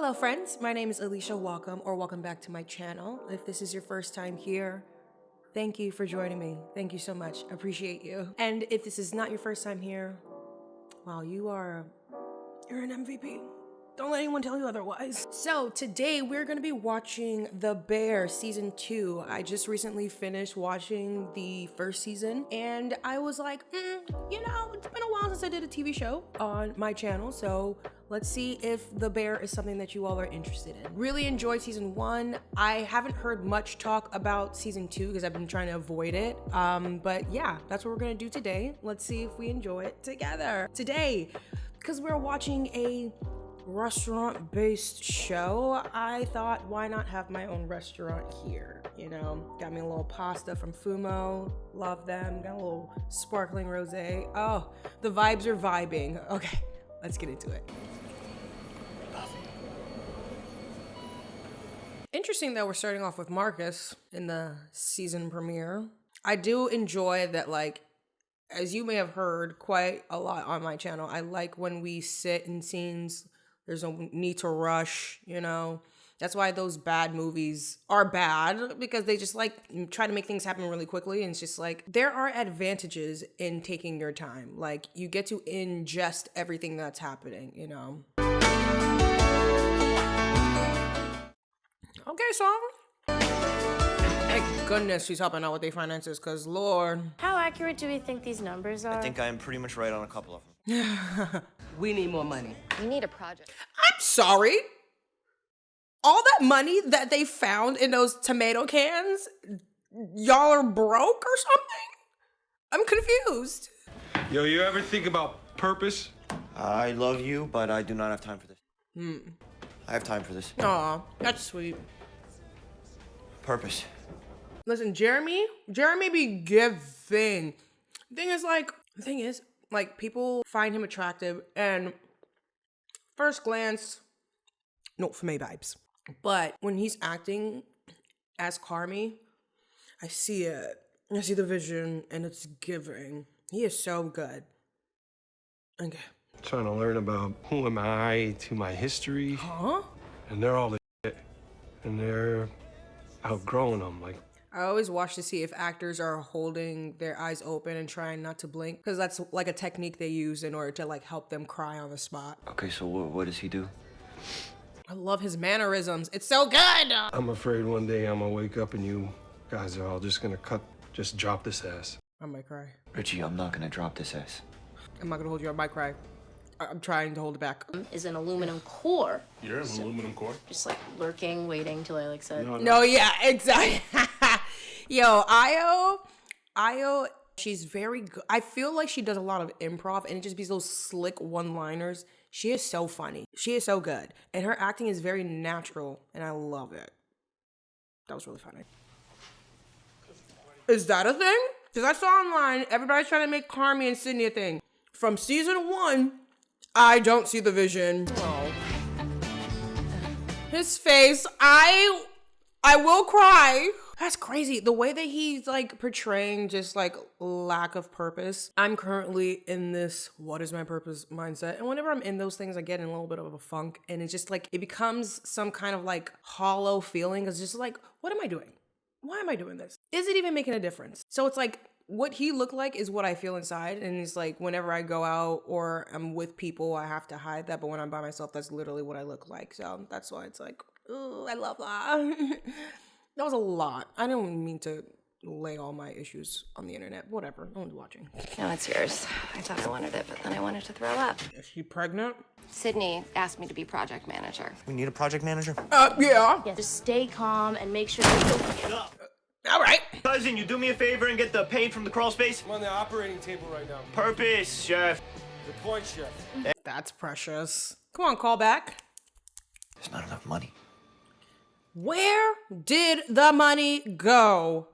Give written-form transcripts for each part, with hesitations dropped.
Hello friends, my name is Alicia. Welcome back to my channel. If this is your first time here, thank you for joining me. Thank you so much, appreciate you. And if this is not your first time here, well, you're an MVP. Don't let anyone tell you otherwise. So today we're gonna be watching The Bear season 2. I just recently finished watching the first season and I was like, it's been a while since I did a TV show on my channel. So let's see if The Bear is something that you all are interested in. Really enjoyed season 1. I haven't heard much talk about season 2 because I've been trying to avoid it. But yeah, that's what we're gonna do today. Let's see if we enjoy it together. Today, because we're watching a restaurant-based show, I thought, why not have my own restaurant here? You know, got me a little pasta from Fumo, love them. Got a little sparkling rosé. Oh, the vibes are vibing. Okay, let's get into it. Interesting that we're starting off with Marcus in the season premiere. I do enjoy that, like, as you may have heard quite a lot on my channel, I like when we sit in scenes. There's no need to rush, you know? That's why those bad movies are bad, because they just like try to make things happen really quickly. And it's just like, there are advantages in taking your time. Like, you get to ingest everything that's happening, you know? Okay, song. Thank goodness she's helping out with their finances, because Lord. How accurate do we think these numbers are? I think I am pretty much right on a couple of them. We need more money. We need a project. I'm sorry. All that money that they found in those tomato cans, y'all are broke or something? I'm confused. Yo, you ever think about purpose? I love you, but I do not have time for this. I have time for this. Aw, that's sweet. Purpose. Listen, Jeremy be giving. The thing is, people find him attractive, and first glance, not for me vibes. But when he's acting as Carmi, I see it. I see the vision, and it's giving. He is so good. Okay. Trying to learn about who am I to my history. Huh? And they're all the shit. And they're outgrowing them. Like, I always watch to see if actors are holding their eyes open and trying not to blink, because that's like a technique they use in order to like help them cry on the spot. Okay, so what does he do? I love his mannerisms. It's so good. I'm afraid one day I'm gonna wake up and you guys are all just gonna just drop this ass. I might cry. Richie, I'm not gonna drop this ass. I'm not gonna hold you. I might cry. I'm trying to hold it back. Is an aluminum core. You're an aluminum core? Just like lurking, waiting till I like said. No, yeah, exactly. Yo, Io, she's very good. I feel like she does a lot of improv, and it just be those slick one-liners. She is so funny. She is so good. And her acting is very natural, and I love it. That was really funny. Is that a thing? Because I saw online, everybody's trying to make Carmi and Sydney a thing. From season 1, I don't see the vision. Oh. His face, I will cry. That's crazy. The way that he's like portraying just like lack of purpose. I'm currently in this what is my purpose mindset. And whenever I'm in those things, I get in a little bit of a funk. And it's just like, it becomes some kind of like hollow feeling. It's just like, what am I doing? Why am I doing this? Is it even making a difference? So it's like, what he looked like is what I feel inside. And it's like, whenever I go out or I'm with people, I have to hide that. But when I'm by myself, that's literally what I look like. So that's why it's like, ooh, I love that. That was a lot. I don't mean to lay all my issues on the internet. Whatever, no one's watching. No, it's yours. I thought I wanted it, but then I wanted to throw up. Is she pregnant? Sydney asked me to be project manager. We need a project manager? Yeah. Yeah, just stay calm and make sure you All right. Cousin, you do me a favor and get the paint from the crawl space? I'm on the operating table right now. Purpose, chef. Good point, chef. That's precious. Come on, call back. There's not enough money. Where did the money go?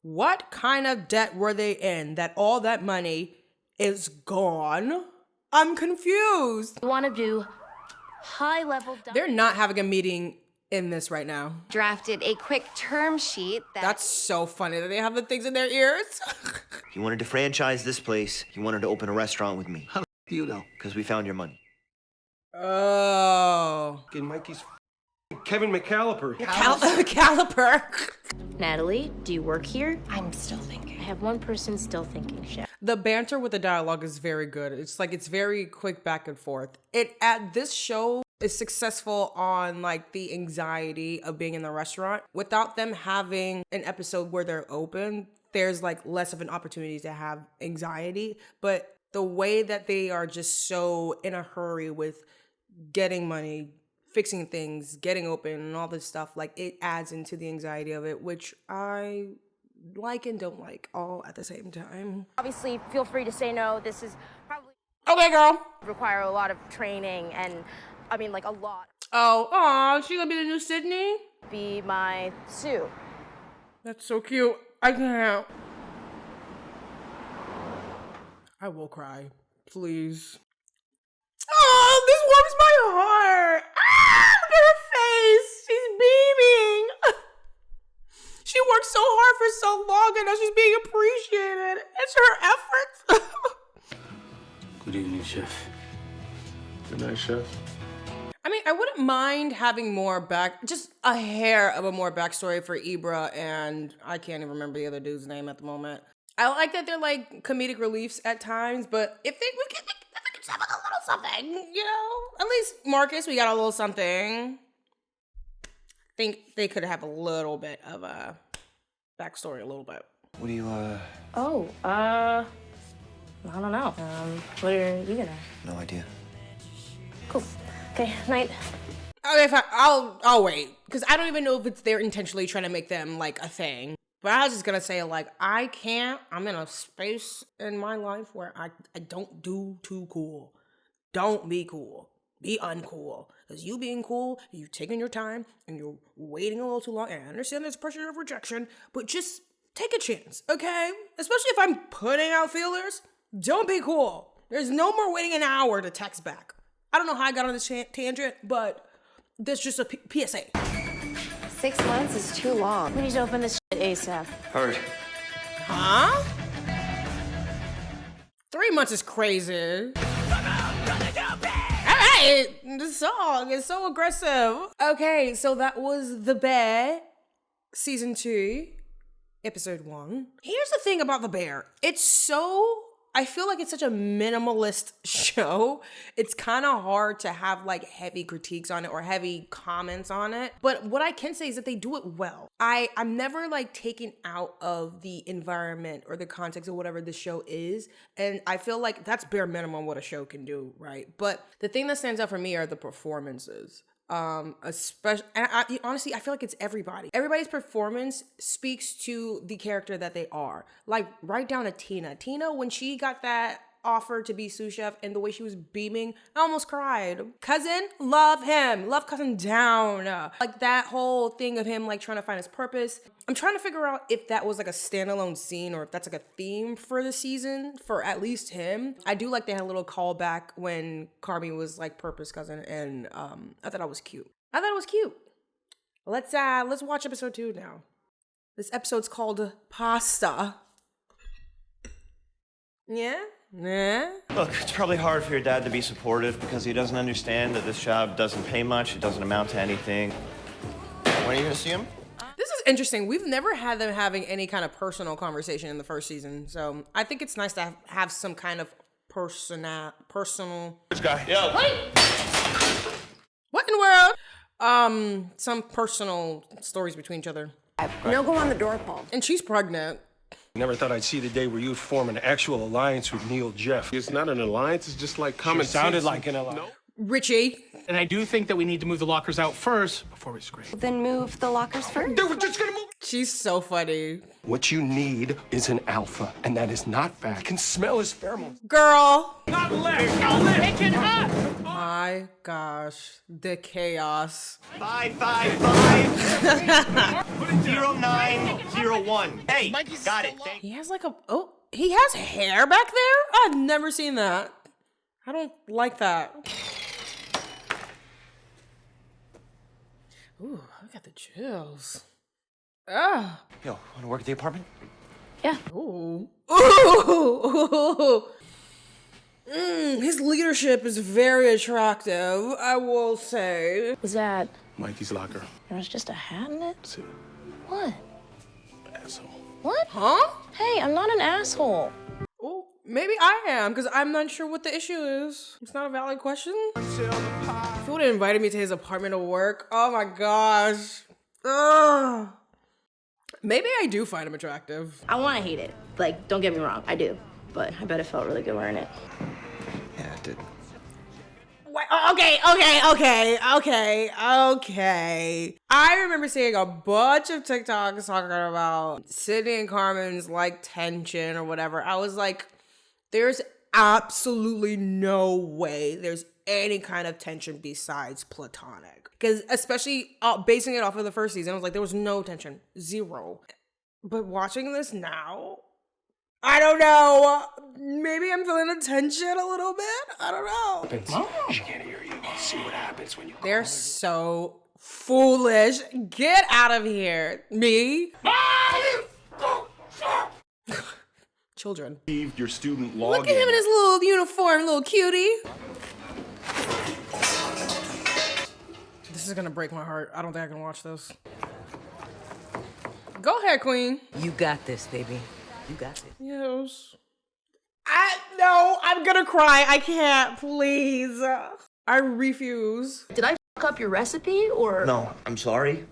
What kind of debt were they in that all that money is gone? I'm confused. want to do high-level. They're not having a meeting in this right now. Drafted a quick term sheet That's so funny that they have the things in their ears. He wanted to franchise this place. He wanted to open a restaurant with me. How do you know? Because we found your money. Oh. Fucking Mikey's Kevin McCalliper. Caliper. Natalie, do you work here? I'm still thinking. I have one person still thinking, chef. The banter with the dialogue is very good. It's like, it's very quick back and forth. This show is successful on like the anxiety of being in the restaurant. Without them having an episode where they're open, there's like less of an opportunity to have anxiety. But the way that they are just so in a hurry with getting money, fixing things, getting open, and all this stuff, like it adds into the anxiety of it, which I like and don't like all at the same time. Obviously, feel free to say no. This is probably Okay, girl. require a lot of training and, I mean, like a lot. Oh, she gonna be the new Sydney? Be my Sue. That's so cute. I can't. I will cry. Please. Oh, this warms my heart. Ah, look at her face. She's beaming. She worked so hard for so long and now she's being appreciated. It's her efforts. Good evening, chef. Good night, chef. I mean, I wouldn't mind having more just a hair of a more backstory for Ibra, and I can't even remember the other dude's name at the moment. I like that they're like comedic reliefs at times, but if we could just have like a little something, you know? At least Marcus, we got a little something. I think they could have a little bit of a backstory, a little bit. What do you, Oh, I don't know. What are you gonna? No idea. Cool. Okay, night. Okay, fine. I'll wait, because I don't even know if they're intentionally trying to make them like a thing. But I was just gonna say, like, I'm in a space in my life where I don't do too cool. Don't be cool. Be uncool. Because you being cool, you're taking your time, and you're waiting a little too long, and I understand there's pressure of rejection, but just take a chance, okay? Especially if I'm putting out feelers, don't be cool. There's no more waiting an hour to text back. I don't know how I got on this tangent, but that's just a PSA. 6 months is too long. We need to open this shit ASAP. Heard. Huh? 3 months is crazy. Alright, the song is so aggressive. Okay, so that was The Bear, Season 2, Episode 1. Here's the thing about The Bear. I feel like it's such a minimalist show. It's kind of hard to have like heavy critiques on it or heavy comments on it. But what I can say is that they do it well. I'm never like taken out of the environment or the context of whatever the show is. And I feel like that's bare minimum what a show can do, right? But the thing that stands out for me are the performances. Especially, and honestly, I feel like it's everybody. Everybody's performance speaks to the character that they are. Like, right down to Tina. Tina, when she got that offer to be sous chef and the way she was beaming, I almost cried. Cousin, love him. Love Cousin down. Like, that whole thing of him, like, trying to find his purpose. I'm trying to figure out if that was, like, a standalone scene or if that's, like, a theme for the season, for at least him. I do like they had a little callback when Carmi was, like, Purpose Cousin, and I thought that was cute. Let's watch episode 2 now. This episode's called Pasta. Yeah? Look, it's probably hard for your dad to be supportive because he doesn't understand that this job doesn't pay much, it doesn't amount to anything. When are you gonna see him? This is interesting. We've never had them having any kind of personal conversation in the first season, so I think it's nice to have some kind of personal. This guy. Yeah. What in the world? Some personal stories between each other. No go on the door, Paul. And she's pregnant. Never thought I'd see the day where you'd form an actual alliance with Neil Jeff. It's not an alliance, it's just like common sense. Sounded like an alliance. Richie. And I do think that we need to move the lockers out first before we scream. Then move the lockers first. Dude, we're just gonna move. She's so funny. What you need is an alpha, and that is not fat. I can smell his pheromones. Girl. Not left! No left! Take it up! My gosh. The chaos. 555-0901. Hey, got it. Thank He has like he has hair back there? I've never seen that. I don't like that. Ooh, I got the chills. Ah. Yo, wanna work at the apartment? Yeah. Ooh. Ooh. His leadership is very attractive, I will say. Was that? Mikey's locker. There was just a hat in it? That's it. What? Asshole. What? Huh? Hey, I'm not an asshole. Oh, maybe I am, because I'm not sure what the issue is. It's not a valid question. If he would have invited me to his apartment to work, oh my gosh. Ugh. Maybe I do find him attractive. I want to hate it. Like, don't get me wrong, I do. But I bet it felt really good wearing it. Yeah, it did. Wait, okay. I remember seeing a bunch of TikToks talking about Sydney and Carmen's like tension or whatever. I was like, there's absolutely no way there's any kind of tension besides platonic. Because especially basing it off of the first season, I was like, there was no tension, zero. But watching this now, I don't know. Maybe I'm feeling the tension a little bit. I don't know. She can't hear you. See what happens when you call They're her. so foolish. Get out of here. Me? Children. Received your student login. Look at him in his little uniform, little cutie. This is gonna break my heart. I don't think I can watch this. Go ahead, Queen. You got this, baby. You got this. Yes. No, I'm gonna cry. I can't, please. I refuse. Did I fuck up your recipe, or? No, I'm sorry.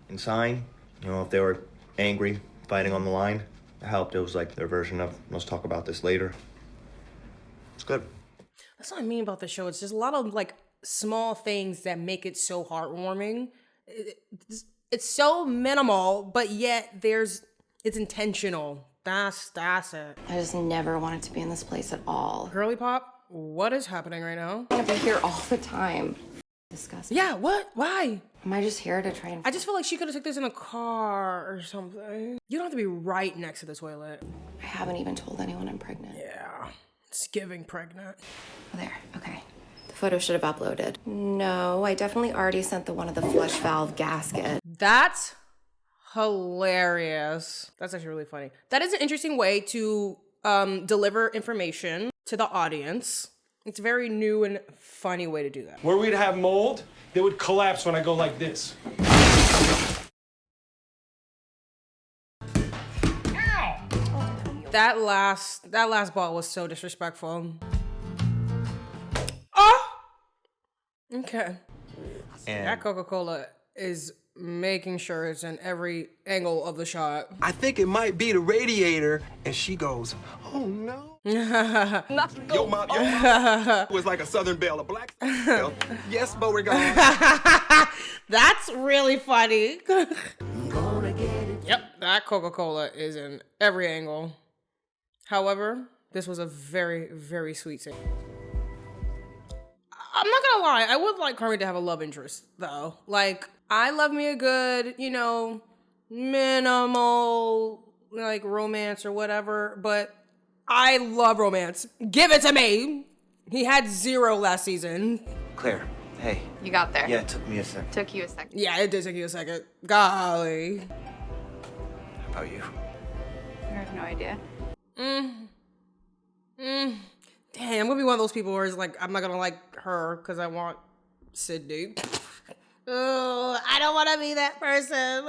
And sign, you know, if they were angry, fighting on the line, it helped. It was like their version of, let's talk about this later. It's good. That's what I mean about the show. It's just a lot of like small things that make it so heartwarming. It's so minimal, but yet it's intentional. That's it. I just never wanted to be in this place at all. Girly Pop, what is happening right now? I'm gonna be here all the time. Disgusting. Yeah, what? Why? Am I just here to try and... I just feel like she could have took this in a car or something. You don't have to be right next to the toilet. I haven't even told anyone I'm pregnant. Yeah, it's giving pregnant. Oh, there, okay. The photo should have uploaded. No, I definitely already sent the one of the flush valve gasket. That's hilarious. That's actually really funny. That is an interesting way to deliver information to the audience. It's a very new and funny way to do that. Where we'd have mold, they would collapse when I go like this. That last ball was so disrespectful. Oh! Okay. And That Coca-Cola is making sure it's in every angle of the shot. I think it might be the radiator. And she goes, oh no. Yo, mom was like a Southern Belle, a black Belle. Yes, Beauregard. That's really funny. Yep, that Coca-Cola is in every angle. However, this was a very, very sweet scene. I'm not gonna lie, I would like Carmen to have a love interest, though. Like, I love me a good, minimal, like, romance or whatever, but I love romance. Give it to me! He had 0 last season. Claire, hey. You got there. Yeah, it took me a sec. Took you a second. Yeah, it did take you a second. Golly. How about you? I have no idea. Damn, I'm gonna be one of those people where it's like, I'm not gonna like her because I want Sydney. Oh, I don't wanna be that person.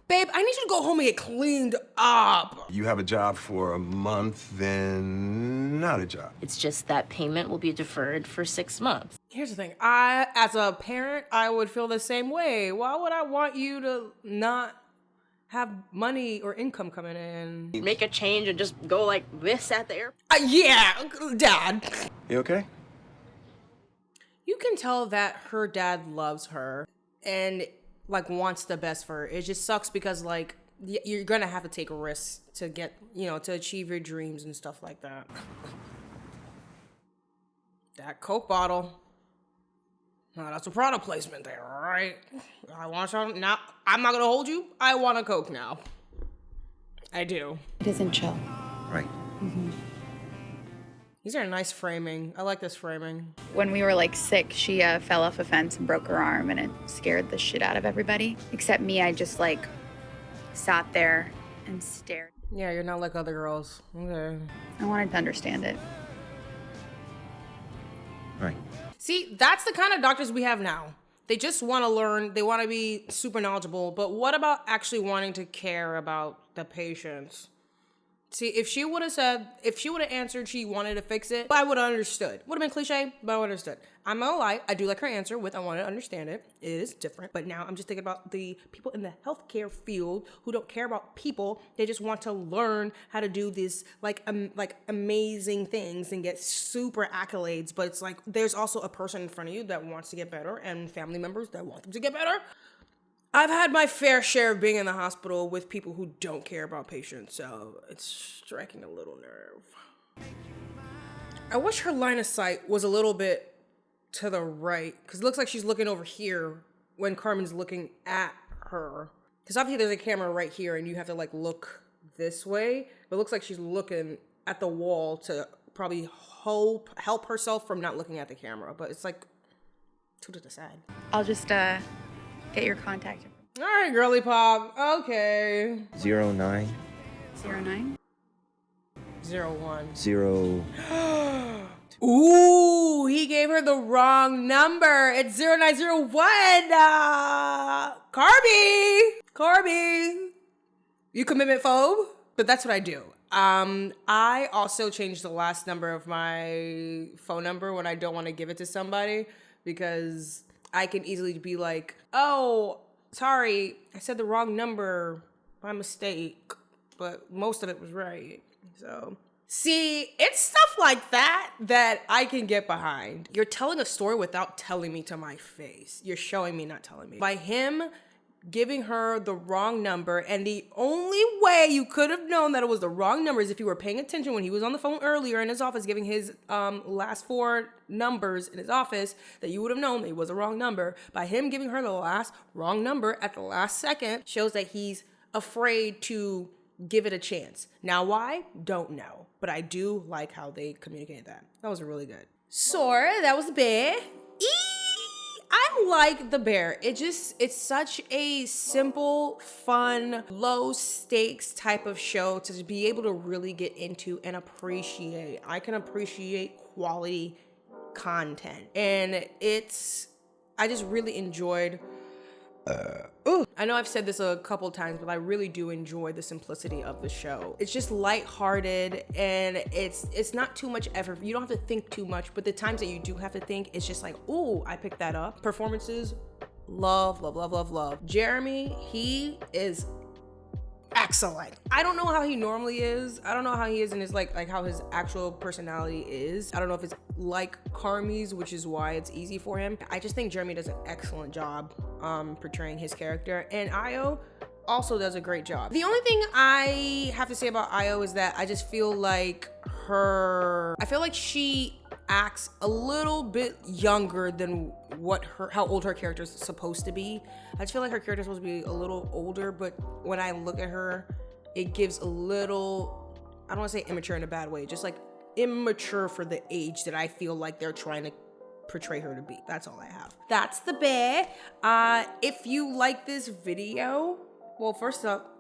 Babe, I need you to go home and get cleaned up. You have a job for a month, then not a job. It's just that payment will be deferred for 6 months. Here's the thing. As a parent, I would feel the same way. Why would I want you to not have money or income coming in? Make a change and just go like this at the airport. Yeah, Dad. You okay? You can tell that her dad loves her and like wants the best for her. It just sucks because like you're gonna have to take risks to get, to achieve your dreams and stuff like that. That Coke bottle. No, that's a product placement there, all right? I want some now. I'm not gonna hold you. I want a Coke now. I do. It isn't chill. Right. These are nice framing. I like this framing. When we were like sick, she fell off a fence and broke her arm, and it scared the shit out of everybody. Except me, I just like sat there and stared. Yeah, you're not like other girls. Okay. I wanted to understand it. Right. See, that's the kind of doctors we have now. They just want to learn, they want to be super knowledgeable, but what about actually wanting to care about the patients? See, if she would have answered she wanted to fix it, I would have understood. Would have been cliche, but I would have understood. I'm not gonna lie, I do like her answer with I want to understand it. It is different, but now I'm just thinking about the people in the healthcare field who don't care about people. They just want to learn how to do these like amazing things and get super accolades. But it's like there's also a person in front of you that wants to get better and family members that want them to get better. I've had my fair share of being in the hospital with people who don't care about patients, so it's striking a little nerve. I wish her line of sight was a little bit to the right, because it looks like she's looking over here when Carmen's looking at her. Because obviously there's a camera right here and you have to like look this way, but it looks like she's looking at the wall to probably help herself from not looking at the camera, but it's like too to the side. I'll just get your contact. All right, girly pop. Okay. 09 09? 01. 0. Ooh, he gave her the wrong number. It's 0901. Carby. You commitment phobe? But that's what I do. I also change the last number of my phone number when I don't want to give it to somebody, because I can easily be like, oh, sorry, I said the wrong number by mistake, but most of it was right. So, see, it's stuff like that I can get behind. You're telling a story without telling me to my face. You're showing me, not telling me. By him giving her the wrong number, and the only way you could have known that it was the wrong number is if you were paying attention when he was on the phone earlier in his office giving his last 4 numbers in his office, that you would have known that it was a wrong number. By him giving her the last wrong number at the last second shows that he's afraid to give it a chance. Now why? Don't know. But I do like how they communicated that. That was really good. Sora, that was the bear. I like the bear. It's such a simple, fun, low stakes type of show to be able to really get into and appreciate. I can appreciate quality content. And I just really enjoyed I know I've said this a couple times, but I really do enjoy the simplicity of the show. It's just lighthearted and it's not too much effort. You don't have to think too much, but the times that you do have to think, it's just like, ooh, I picked that up. Performances, love. Jeremy, he is excellent. I don't know how he normally is. I don't know how he is in his like how his actual personality is. I don't know if it's like Carmi's, which is why it's easy for him. I just think Jeremy does an excellent job portraying his character, and Io also does a great job. The only thing I have to say about Io is that I just feel like she acts a little bit younger than how old her character is supposed to be. I just feel like her character is supposed to be a little older, but when I look at her, it gives a little, I don't want to say immature in a bad way, just like immature for the age that I feel like they're trying to portray her to be. That's all I have. That's the bear. If you like this video, well, first up,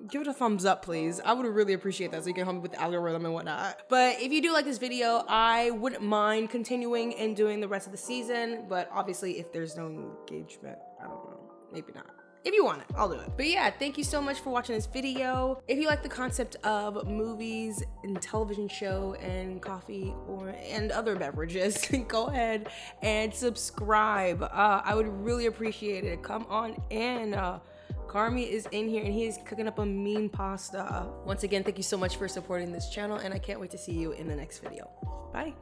give it a thumbs up, please. I would really appreciate that so you can help me with the algorithm and whatnot. But if you do like this video, I wouldn't mind continuing and doing the rest of the season. But obviously, if there's no engagement, I don't know, maybe not. If you want it, I'll do it. But yeah, thank you so much for watching this video. If you like the concept of movies and television show and coffee and other beverages, go ahead and subscribe. I would really appreciate it. Come on in. Carmi is in here and he is cooking up a mean pasta. Once again, thank you so much for supporting this channel and I can't wait to see you in the next video. Bye.